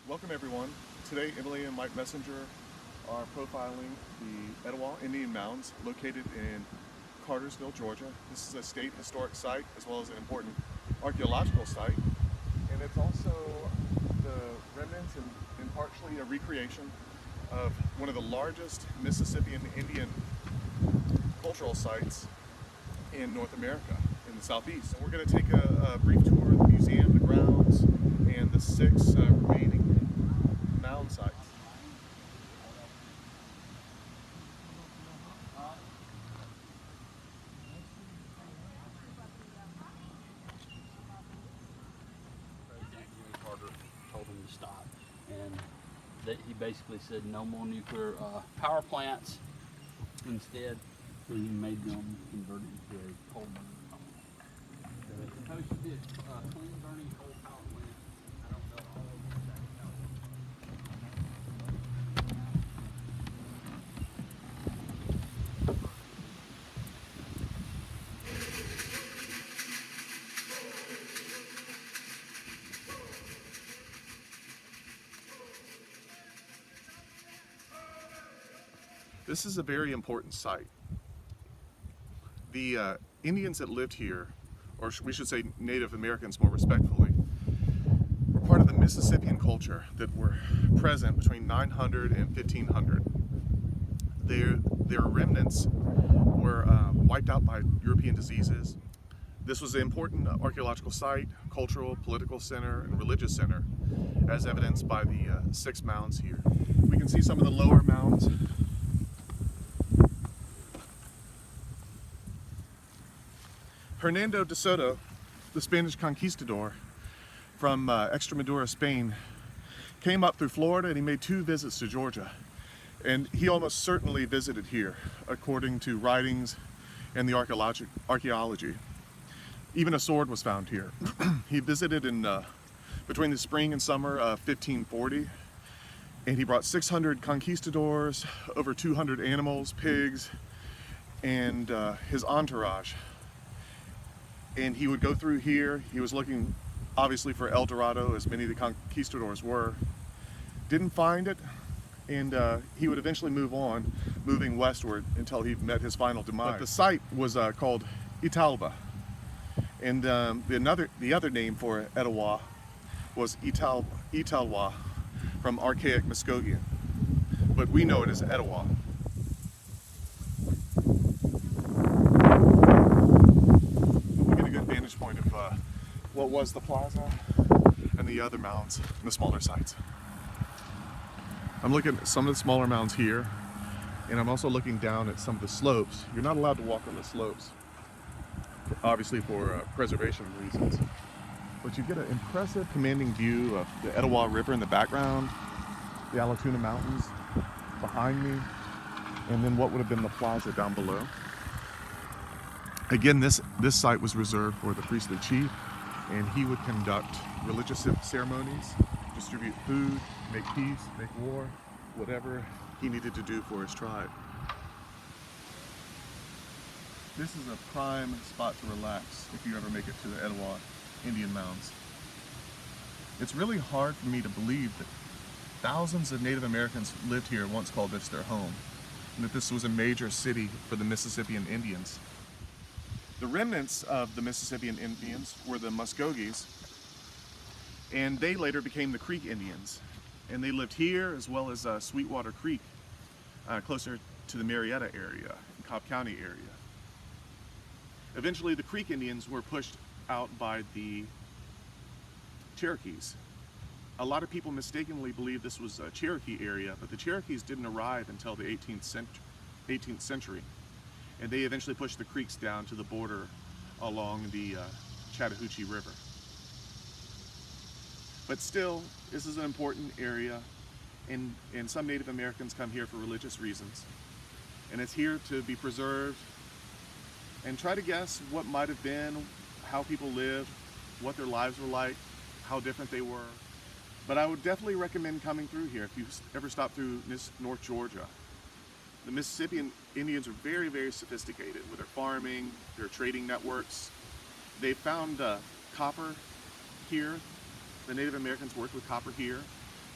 Welcome everyone. Today Emily and Mike Messenger are profiling the Etowah Indian Mounds located in Cartersville, Georgia. This is a state historic site as well as an important archaeological site. And it's also the remnants and partially a recreation of one of the largest Mississippian Indian cultural sites in North America, in the southeast. And we're going to take a brief tour of the museum, the grounds, and the six remaining mound sites. Carter told him to stop, and he basically said no more nuclear power plants. Instead, he made them converted to a coal burning power. It's supposed to be a clean burning coal power plant. I don't know all of the exact This is a very important site. The Indians that lived here, or we should say Native Americans more respectfully, were part of the Mississippian culture that were present between 900 and 1500. Their remnants were wiped out by European diseases. This was an important archaeological site, cultural, political center, and religious center, as evidenced by the 6 mounds here. We can see some of the lower mounds. Hernando de Soto, the Spanish conquistador from Extremadura, Spain, came up through Florida and he made 2 visits to Georgia. And he almost certainly visited here, according to writings and the archaeology. Even a sword was found here. He visited in between the spring and summer of 1540, and he brought 600 conquistadors, over 200 animals, pigs, and his entourage. And he would go through here. He was looking obviously for El Dorado, as many of the conquistadors were. Didn't find it, and he would eventually move on, moving westward until he met his final demise. But the site was called Etowah, and the other name for Etowah was Etowah, from Archaic Muskogean, but we know it as Etowah. Point of what was the plaza and the other mounds, the smaller sites. I'm looking at some of the smaller mounds here, and I'm also looking down at some of the slopes. You're not allowed to walk on the slopes, obviously for preservation reasons, but you get an impressive commanding view of the Etowah River in the background, the Allatoona Mountains behind me, and then what would have been the plaza down below. Again, this site was reserved for the priestly chief, and he would conduct religious ceremonies, distribute food, make peace, make war, whatever he needed to do for his tribe. This is a prime spot to relax if you ever make it to the Etowah Indian Mounds. It's really hard for me to believe that thousands of Native Americans lived here and once called this their home, and that this was a major city for the Mississippian Indians. The remnants of the Mississippian Indians were the Muskogees, and they later became the Creek Indians. And they lived here as well as Sweetwater Creek, closer to the Marietta area, Cobb County area. Eventually the Creek Indians were pushed out by the Cherokees. A lot of people mistakenly believe this was a Cherokee area, but the Cherokees didn't arrive until the 18th century. And they eventually pushed the creeks down to the border along the Chattahoochee River. But still, this is an important area, and some Native Americans come here for religious reasons. And it's here to be preserved and try to guess what might have been, how people lived, what their lives were like, how different they were. But I would definitely recommend coming through here if you ever stop through North Georgia. The Mississippian Indians are very, very sophisticated with their farming, their trading networks. They found copper here. The Native Americans worked with copper here.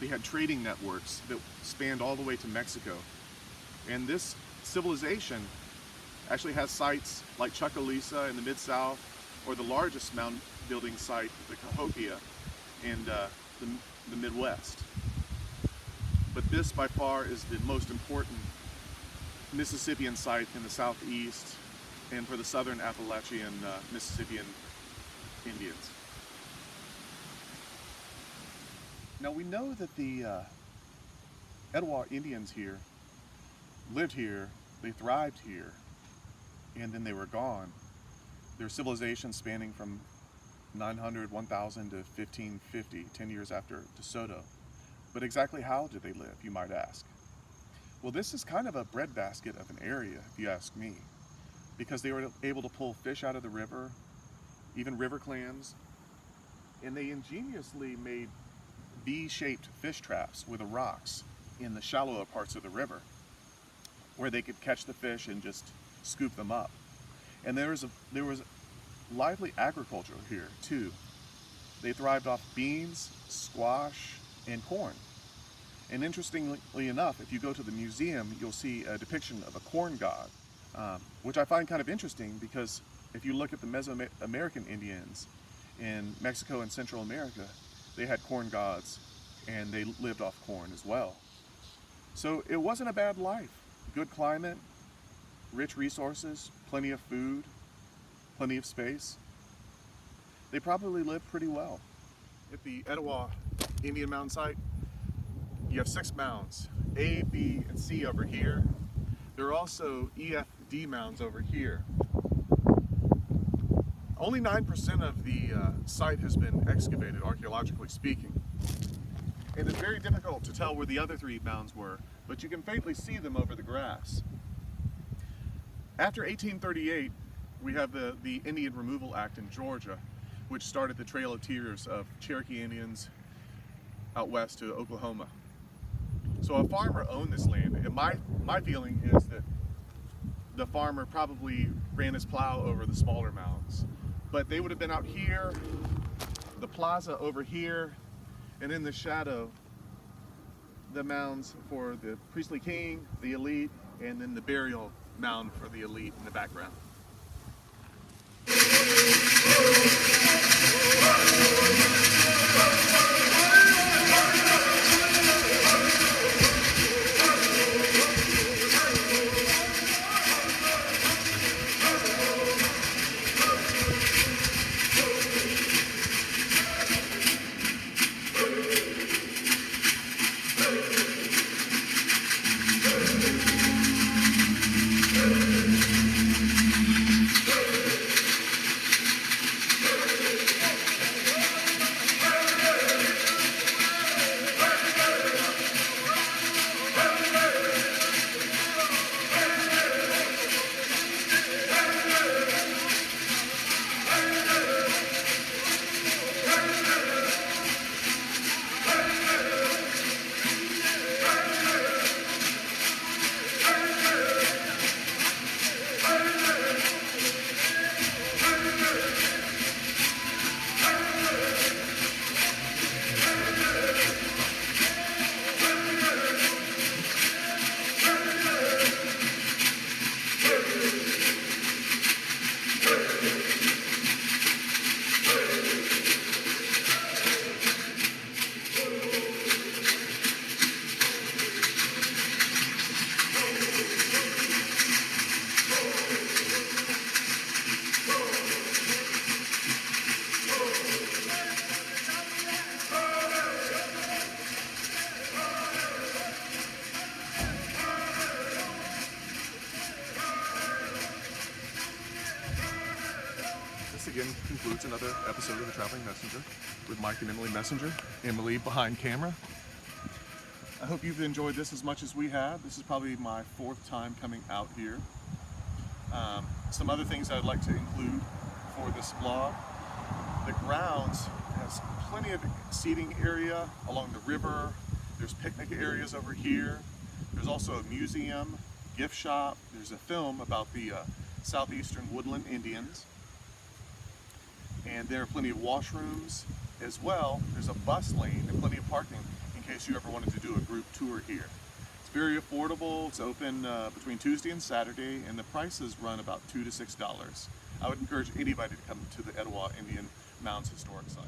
They had trading networks that spanned all the way to Mexico. And this civilization actually has sites like Chucalissa in the Mid-South, or the largest mound building site, the Cahokia, in the Midwest. But this by far is the most important Mississippian site in the southeast and for the southern Appalachian Mississippian Indians. Now we know that the Etowah Indians here lived here, they thrived here, and then they were gone. Their civilization spanning from 900, 1000 to 1550, 10 years after De Soto. But exactly how did they live, you might ask? Well, this is kind of a breadbasket of an area, if you ask me, because they were able to pull fish out of the river, even river clams, and they ingeniously made V-shaped fish traps with the rocks in the shallower parts of the river, where they could catch the fish and just scoop them up. And there was lively agriculture here too. They thrived off beans, squash, and corn. And interestingly enough, if you go to the museum, you'll see a depiction of a corn god, which I find kind of interesting because if you look at the Mesoamerican Indians in Mexico and Central America, they had corn gods and they lived off corn as well. So it wasn't a bad life. Good climate, rich resources, plenty of food, plenty of space. They probably lived pretty well. At the Etowah Indian Mound site, you have 6 mounds, A, B, and C over here. There are also E, F, D mounds over here. Only 9% of the site has been excavated, archaeologically speaking. And it's very difficult to tell where the other 3 mounds were, but you can faintly see them over the grass. After 1838, we have the Indian Removal Act in Georgia, which started the Trail of Tears of Cherokee Indians out west to Oklahoma. So a farmer owned this land, and my feeling is that the farmer probably ran his plow over the smaller mounds. But they would have been out here, the plaza over here, and in the shadow, the mounds for the priestly king, the elite, and then the burial mound for the elite in the background. This again concludes another episode of The Traveling Messenger with Mike and Emily Messenger. Emily behind camera. I hope you've enjoyed this as much as we have. This is probably my 4th time coming out here. Some other things I'd like to include for this vlog. The grounds has plenty of seating area along the river. There's picnic areas over here. There's also a museum, gift shop. There's a film about the southeastern woodland Indians. And there are plenty of washrooms as well. There's a bus lane and plenty of parking in case you ever wanted to do a group tour here. It's very affordable. It's open between Tuesday and Saturday, and the prices run about $2 to $6. I would encourage anybody to come to the Etowah Indian Mounds Historic Site.